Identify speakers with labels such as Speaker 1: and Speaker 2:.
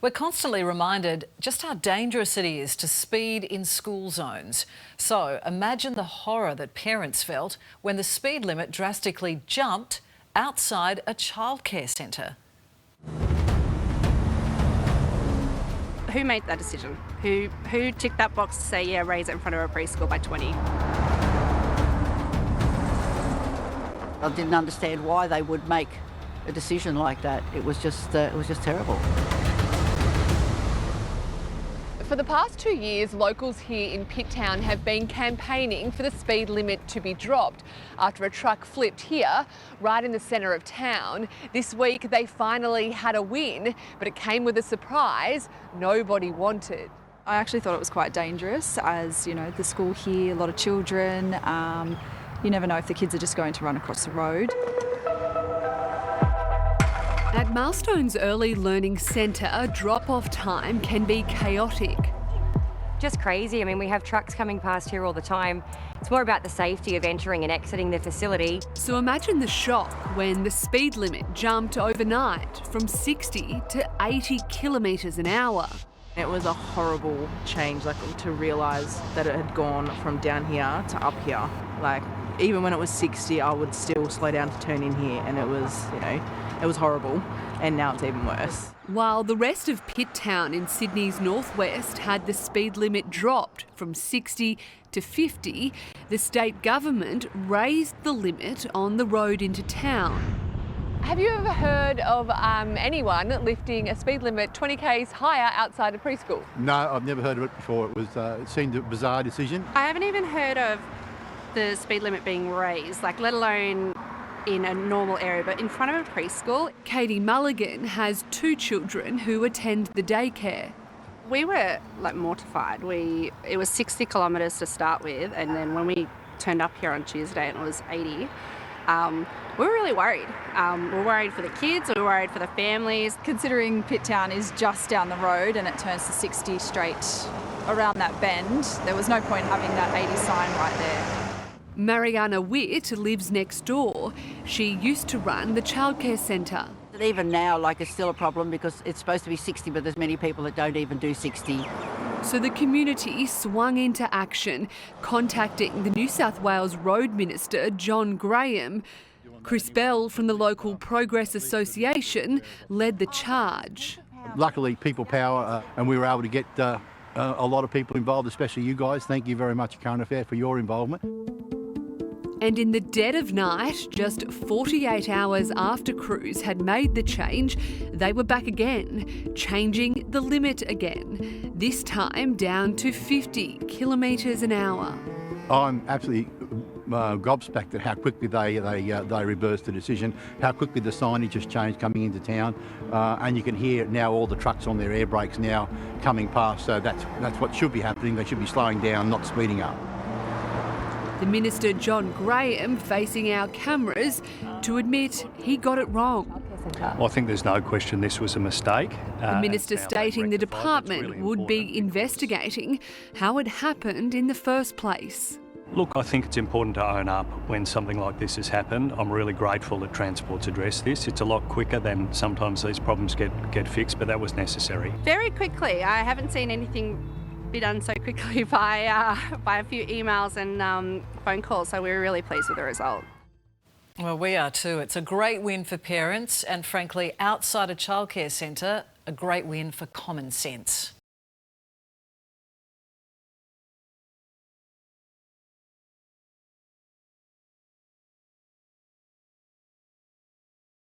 Speaker 1: We're constantly reminded just how dangerous it is to speed in school zones. So imagine the horror that parents felt when the speed limit drastically jumped outside a childcare centre.
Speaker 2: Who made that decision? Who ticked that box to say, yeah, raise it in front of a preschool by 20?
Speaker 3: I didn't understand why they would make a decision like that. It was just terrible.
Speaker 4: For the past 2 years, locals here in Pitt Town have been campaigning for the speed limit to be dropped after a truck flipped here, right in the centre of town. This week they finally had a win, but it came with a surprise nobody wanted.
Speaker 5: I actually thought it was quite dangerous, as you know, the school here, a lot of children. You never know if the kids are just going to run across the road.
Speaker 4: At Milestone's Early Learning Centre, drop-off time can be chaotic.
Speaker 6: Just crazy. I mean, we have trucks coming past here all the time. It's more about the safety of entering and exiting the facility.
Speaker 4: So imagine the shock when the speed limit jumped overnight from 60 to 80 kilometres an hour.
Speaker 7: It was a horrible change, to realise that it had gone from down here to up here. Even when it was 60, I would still slow down to turn in here, and it was, it was horrible, and now it's even worse.
Speaker 4: While the rest of Pitt Town in Sydney's northwest had the speed limit dropped from 60 to 50, the state government raised the limit on the road into town. Have you ever heard of anyone lifting a speed limit 20 k's higher outside a preschool?
Speaker 8: No, I've never heard of it before. It seemed a bizarre decision.
Speaker 2: I haven't even heard of the speed limit being raised, let alone in a normal area, but in front of a preschool.
Speaker 4: Katie Mulligan has 2 children who attend the daycare.
Speaker 2: We were mortified. It was 60 kilometres to start with, and then when we turned up here on Tuesday and it was 80, we were really worried. We're worried for the kids, we were worried for the families.
Speaker 5: Considering Pitt Town is just down the road and it turns to 60 straight around that bend, there was no point having that 80 sign right there.
Speaker 4: Mariana Witt lives next door. She used to run the childcare centre.
Speaker 3: Even now, it's still a problem because it's supposed to be 60, but there's many people that don't even do 60.
Speaker 4: So the community swung into action, contacting the New South Wales Road Minister, John Graham. Chris Bell from the local Progress Association led the charge.
Speaker 8: Luckily, people power, and we were able to get a lot of people involved, especially you guys. Thank you very much, Current Affair, for your involvement.
Speaker 4: And in the dead of night, just 48 hours after crews had made the change, they were back again, changing the limit again, this time down to 50 kilometres an hour.
Speaker 8: I'm absolutely gobsmacked at how quickly they reversed the decision, how quickly the signage has changed coming into town, and you can hear now all the trucks on their air brakes now coming past, so that's what should be happening. They should be slowing down, not speeding up.
Speaker 4: The Minister, John Graham, facing our cameras to admit he got it wrong.
Speaker 9: Well, I think there's no question this was a mistake.
Speaker 4: The Minister stating the department would be investigating how it happened in the first place.
Speaker 9: Look, I think it's important to own up when something like this has happened. I'm really grateful that Transport's addressed this. It's a lot quicker than sometimes these problems get fixed, but that was necessary.
Speaker 2: Very quickly. I haven't seen anything be done so quickly by a few emails and phone calls, so we were really pleased with the result.
Speaker 1: Well, we are too. It's a great win for parents and, frankly, outside a childcare centre, a great win for common sense.